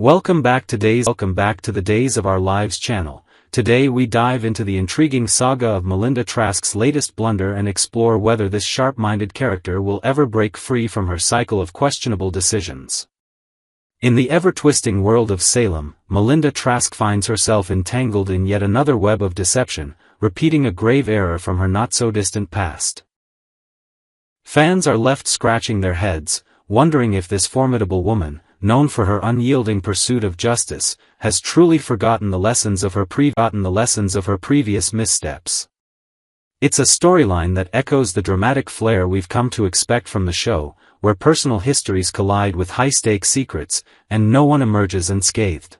Welcome back to the Days of Our Lives channel. Today we dive into the intriguing saga of Melinda Trask's latest blunder and explore whether this sharp-minded character will ever break free from her cycle of questionable decisions. In the ever-twisting world of Salem, Melinda Trask finds herself entangled in yet another web of deception, repeating a grave error from her not-so-distant past. Fans are left scratching their heads, wondering if this formidable woman, known for her unyielding pursuit of justice, has truly forgotten the lessons of her previous missteps. It's a storyline that echoes the dramatic flair we've come to expect from the show, where personal histories collide with high-stakes secrets, and no one emerges unscathed.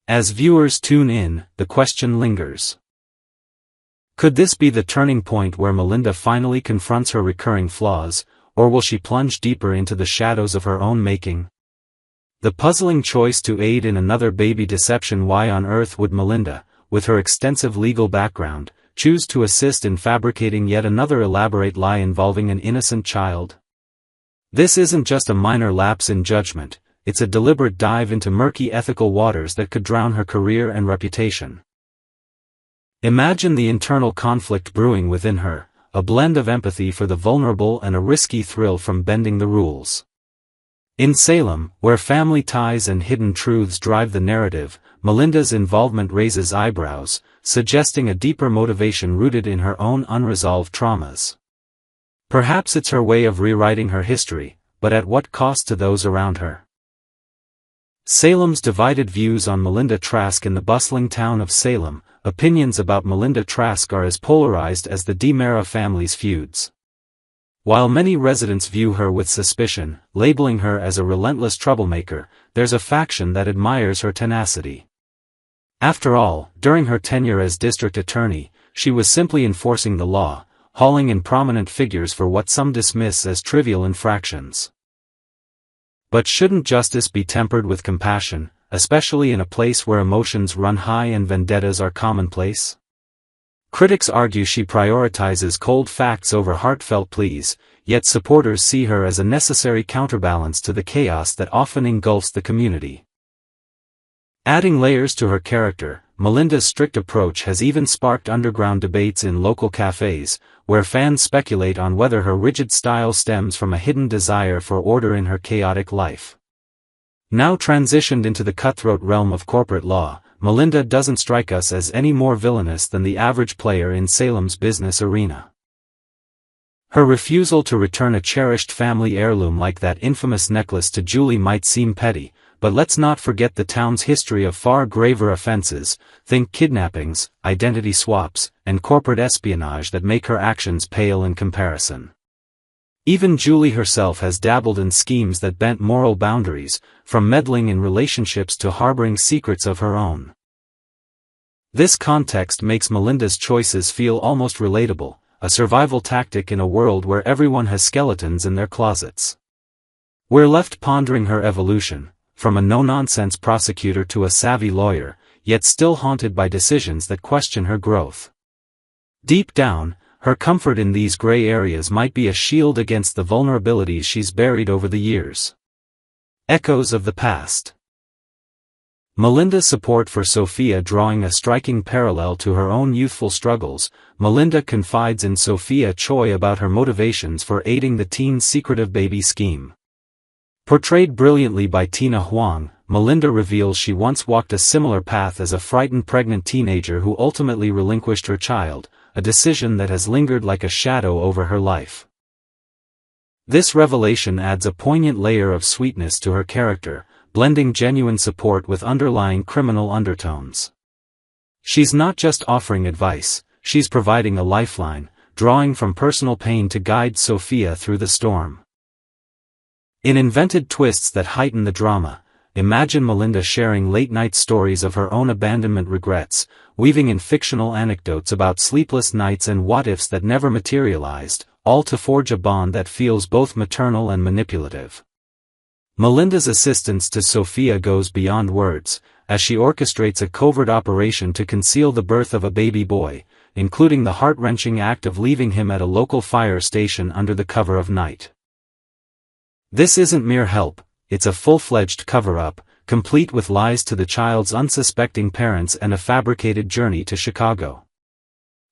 As viewers tune in, the question lingers. Could this be the turning point where Melinda finally confronts her recurring flaws, or will she plunge deeper into the shadows of her own making? The puzzling choice to aid in another baby deception. Why on earth would Melinda, with her extensive legal background, choose to assist in fabricating yet another elaborate lie involving an innocent child? This isn't just a minor lapse in judgment, it's a deliberate dive into murky ethical waters that could drown her career and reputation. Imagine the internal conflict brewing within her, a blend of empathy for the vulnerable and a risky thrill from bending the rules. In Salem, where family ties and hidden truths drive the narrative, Melinda's involvement raises eyebrows, suggesting a deeper motivation rooted in her own unresolved traumas. Perhaps it's her way of rewriting her history, but at what cost to those around her? Salem's divided views on Melinda Trask. In the bustling town of Salem, opinions about Melinda Trask are as polarized as the DiMera family's feuds. While many residents view her with suspicion, labeling her as a relentless troublemaker, there's a faction that admires her tenacity. After all, during her tenure as district attorney, she was simply enforcing the law, hauling in prominent figures for what some dismiss as trivial infractions. But shouldn't justice be tempered with compassion, especially in a place where emotions run high and vendettas are commonplace? Critics argue she prioritizes cold facts over heartfelt pleas, yet supporters see her as a necessary counterbalance to the chaos that often engulfs the community. Adding layers to her character, Melinda's strict approach has even sparked underground debates in local cafes, where fans speculate on whether her rigid style stems from a hidden desire for order in her chaotic life. Now transitioned into the cutthroat realm of corporate law, Melinda doesn't strike us as any more villainous than the average player in Salem's business arena. Her refusal to return a cherished family heirloom like that infamous necklace to Julie might seem petty, but let's not forget the town's history of far graver offenses, think kidnappings, identity swaps, and corporate espionage that make her actions pale in comparison. Even Julie herself has dabbled in schemes that bent moral boundaries, from meddling in relationships to harboring secrets of her own. This context makes Melinda's choices feel almost relatable, a survival tactic in a world where everyone has skeletons in their closets. We're left pondering her evolution, from a no-nonsense prosecutor to a savvy lawyer, yet still haunted by decisions that question her growth. Deep down, her comfort in these gray areas might be a shield against the vulnerabilities she's buried over the years. Echoes of the past. Melinda's support for Sophia. Drawing a striking parallel to her own youthful struggles, Melinda confides in Sophia Choi about her motivations for aiding the teen's secretive baby scheme. Portrayed brilliantly by Tina Huang, Melinda reveals she once walked a similar path as a frightened pregnant teenager who ultimately relinquished her child, a decision that has lingered like a shadow over her life. This revelation adds a poignant layer of sweetness to her character, blending genuine support with underlying criminal undertones. She's not just offering advice, she's providing a lifeline, drawing from personal pain to guide Sophia through the storm. In invented twists that heighten the drama, imagine Melinda sharing late-night stories of her own abandonment regrets, weaving in fictional anecdotes about sleepless nights and what-ifs that never materialized, all to forge a bond that feels both maternal and manipulative. Melinda's assistance to Sophia goes beyond words, as she orchestrates a covert operation to conceal the birth of a baby boy, including the heart-wrenching act of leaving him at a local fire station under the cover of night. This isn't mere help, it's a full-fledged cover-up, complete with lies to the child's unsuspecting parents and a fabricated journey to Chicago.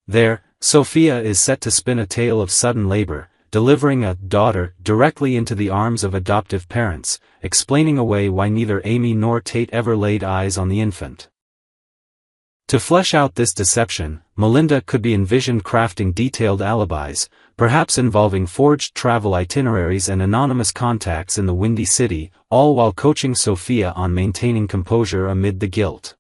There, Sophia is set to spin a tale of sudden labor, delivering a daughter directly into the arms of adoptive parents, explaining away why neither Amy nor Tate ever laid eyes on the infant. To flesh out this deception, Melinda could be envisioned crafting detailed alibis, perhaps involving forged travel itineraries and anonymous contacts in the Windy City, all while coaching Sophia on maintaining composure amid the guilt.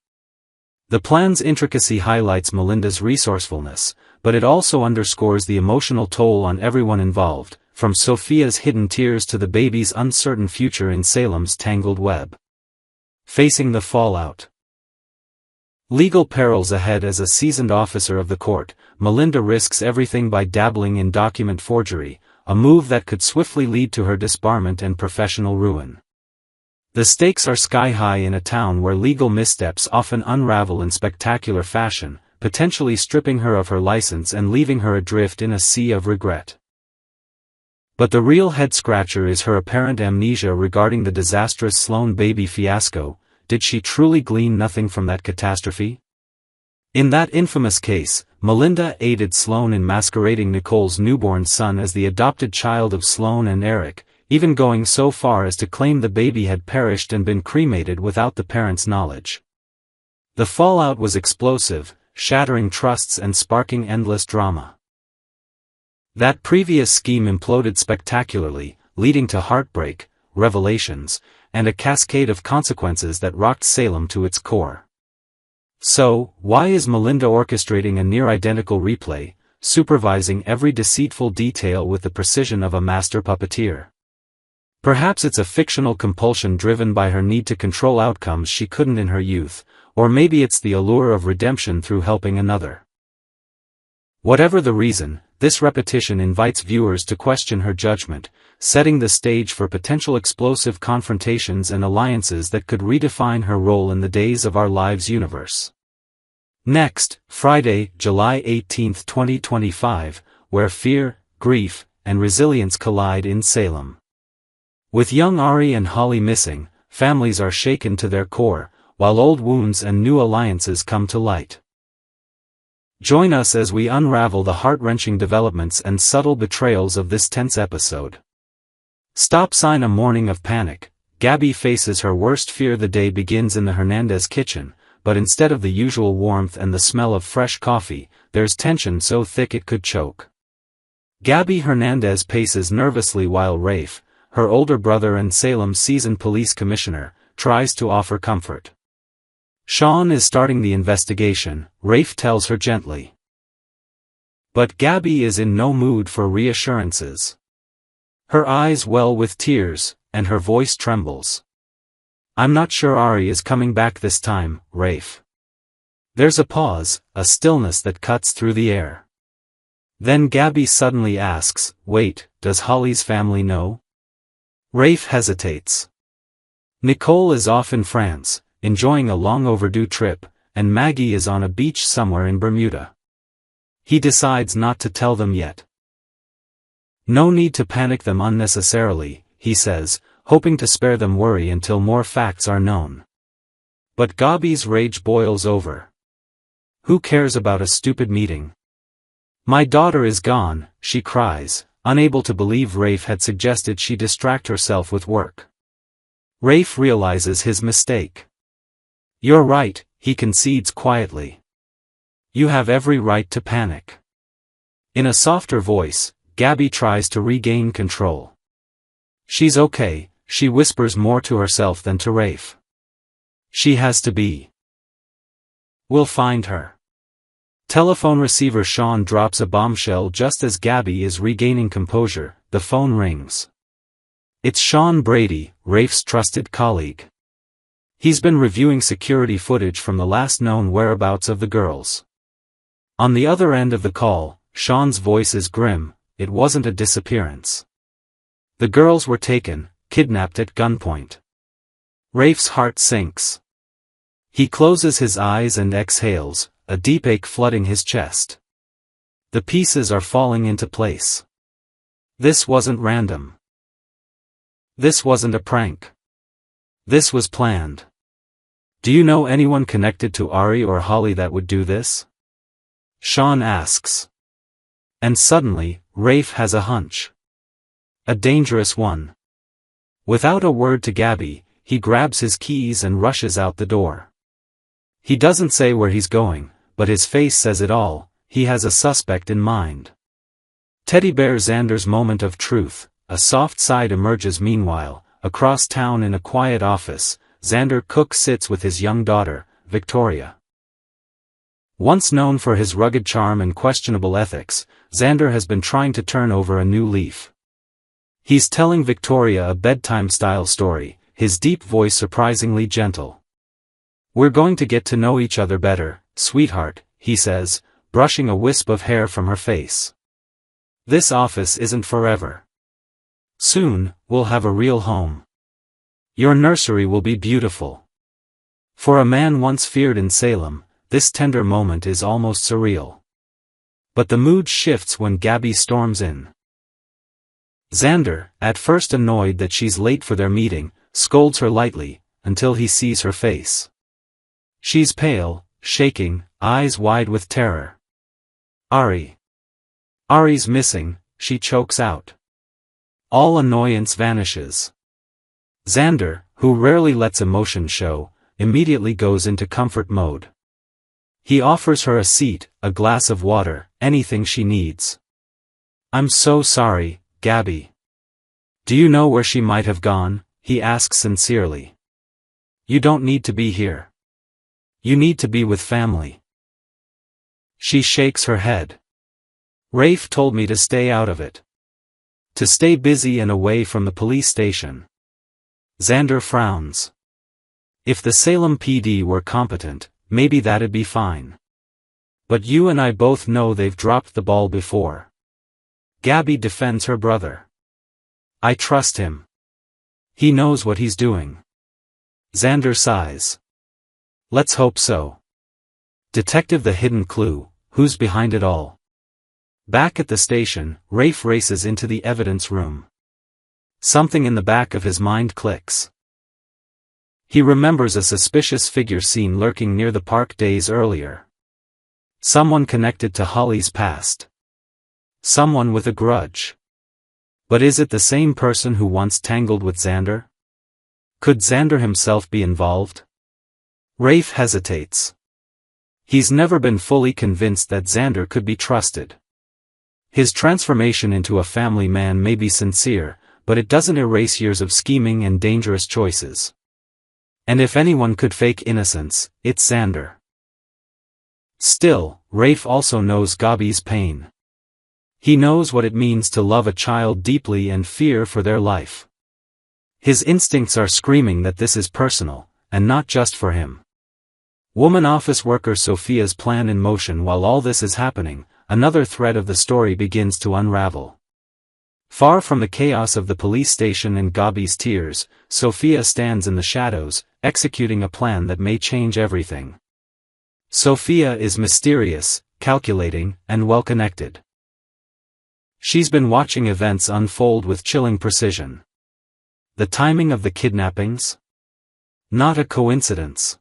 The plan's intricacy highlights Melinda's resourcefulness, but it also underscores the emotional toll on everyone involved, from Sophia's hidden tears to the baby's uncertain future in Salem's tangled web. Facing the fallout. Legal perils ahead. As a seasoned officer of the court, Melinda risks everything by dabbling in document forgery, a move that could swiftly lead to her disbarment and professional ruin. The stakes are sky-high in a town where legal missteps often unravel in spectacular fashion, potentially stripping her of her license and leaving her adrift in a sea of regret. But the real head-scratcher is her apparent amnesia regarding the disastrous Sloan baby fiasco. Did she truly glean nothing from that catastrophe? In that infamous case, Melinda aided Sloan in masquerading Nicole's newborn son as the adopted child of Sloan and Eric, even going so far as to claim the baby had perished and been cremated without the parents' knowledge. The fallout was explosive, shattering trusts and sparking endless drama. That previous scheme imploded spectacularly, leading to heartbreak, revelations, and a cascade of consequences that rocked Salem to its core. So, why is Melinda orchestrating a near-identical replay, supervising every deceitful detail with the precision of a master puppeteer? Perhaps it's a fictional compulsion driven by her need to control outcomes she couldn't in her youth, or maybe it's the allure of redemption through helping another. Whatever the reason, this repetition invites viewers to question her judgment, setting the stage for potential explosive confrontations and alliances that could redefine her role in the Days of Our Lives universe. Next, Friday, July 18, 2025, where fear, grief, and resilience collide in Salem. With young Ari and Holly missing, families are shaken to their core, while old wounds and new alliances come to light. Join us as we unravel the heart-wrenching developments and subtle betrayals of this tense episode. Stop sign: a morning of panic. Gabby faces her worst fear. The day begins in the Hernandez kitchen, but instead of the usual warmth and the smell of fresh coffee, there's tension so thick it could choke. Gabby Hernandez paces nervously while Rafe, her older brother and Salem's seasoned police commissioner, tries to offer comfort. Sean is starting the investigation, Rafe tells her gently. But Gabby is in no mood for reassurances. Her eyes well with tears, and her voice trembles. I'm not sure Ari is coming back this time, Rafe. There's a pause, a stillness that cuts through the air. Then Gabby suddenly asks, wait, does Holly's family know? Rafe hesitates. Nicole is off in France, enjoying a long overdue trip, and Maggie is on a beach somewhere in Bermuda. He decides not to tell them yet. No need to panic them unnecessarily, he says, hoping to spare them worry until more facts are known. But Gabby's rage boils over. Who cares about a stupid meeting? My daughter is gone, she cries, unable to believe Rafe had suggested she distract herself with work. Rafe realizes his mistake. You're right, he concedes quietly. You have every right to panic. In a softer voice, Gabby tries to regain control. She's okay, she whispers more to herself than to Rafe. She has to be. We'll find her. Telephone receiver. Sean drops a bombshell just as Gabby is regaining composure. The phone rings. It's Sean Brady, Rafe's trusted colleague. He's been reviewing security footage from the last known whereabouts of the girls. On the other end of the call, Sean's voice is grim. It wasn't a disappearance. The girls were taken, kidnapped at gunpoint. Rafe's heart sinks. He closes his eyes and exhales, a deep ache flooding his chest. The pieces are falling into place. This wasn't random. This wasn't a prank. This was planned. Do you know anyone connected to Ari or Holly that would do this? Sean asks. And suddenly, Rafe has a hunch. A dangerous one. Without a word to Gabby, he grabs his keys and rushes out the door. He doesn't say where he's going, but his face says it all. He has a suspect in mind. Teddy Bear Xander's moment of truth. A soft side emerges meanwhile. Across town in a quiet office, Xander Cook sits with his young daughter, Victoria. Once known for his rugged charm and questionable ethics, Xander has been trying to turn over a new leaf. He's telling Victoria a bedtime-style story, his deep voice surprisingly gentle. "We're going to get to know each other better, sweetheart," he says, brushing a wisp of hair from her face. "This office isn't forever. Soon, we'll have a real home. Your nursery will be beautiful." For a man once feared in Salem, this tender moment is almost surreal. But the mood shifts when Gabby storms in. Xander, at first annoyed that she's late for their meeting, scolds her lightly, until he sees her face. She's pale, shaking, eyes wide with terror. Ari's missing," she chokes out. All annoyance vanishes. Xander, who rarely lets emotion show, immediately goes into comfort mode. He offers her a seat, a glass of water, anything she needs. "I'm so sorry, Gabby. Do you know where she might have gone?" he asks sincerely. "You don't need to be here. You need to be with family." She shakes her head. "Rafe told me to stay out of it. To stay busy and away from the police station." Xander frowns. If the Salem PD were competent, maybe that'd be fine. But you and I both know they've dropped the ball before. Gabby defends her brother. "I trust him. He knows what he's doing." Xander sighs. "Let's hope so." Detective the hidden clue, who's behind it all? Back at the station, Rafe races into the evidence room. Something in the back of his mind clicks. He remembers a suspicious figure seen lurking near the park days earlier. Someone connected to Holly's past. Someone with a grudge. But is it the same person who once tangled with Xander? Could Xander himself be involved? Rafe hesitates. He's never been fully convinced that Xander could be trusted. His transformation into a family man may be sincere, but it doesn't erase years of scheming and dangerous choices. And if anyone could fake innocence, it's Xander. Still, Rafe also knows Gabby's pain. He knows what it means to love a child deeply and fear for their life. His instincts are screaming that this is personal, and not just for him. Woman office worker Sophia's plan in motion. While all this is happening, another thread of the story begins to unravel. Far from the chaos of the police station and Gabby's tears, Sophia stands in the shadows, executing a plan that may change everything. Sophia is mysterious, calculating, and well-connected. She's been watching events unfold with chilling precision. The timing of the kidnappings? Not a coincidence.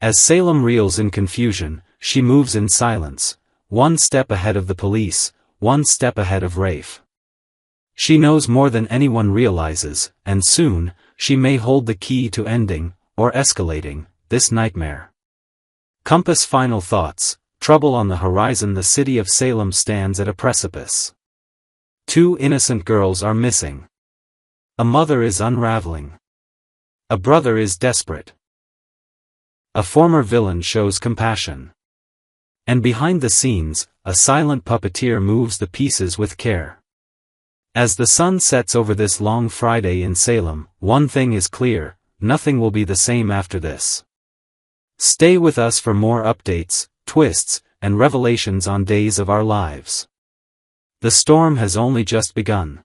As Salem reels in confusion, she moves in silence, one step ahead of the police, one step ahead of Rafe. She knows more than anyone realizes, and soon, she may hold the key to ending, or escalating, this nightmare. Compass final thoughts. Trouble on the horizon. The city of Salem stands at a precipice. 2 innocent girls are missing. A mother is unraveling. A brother is desperate. A former villain shows compassion. And behind the scenes, a silent puppeteer moves the pieces with care. As the sun sets over this long Friday in Salem, one thing is clear: nothing will be the same after this. Stay with us for more updates, twists, and revelations on Days of Our Lives. The storm has only just begun.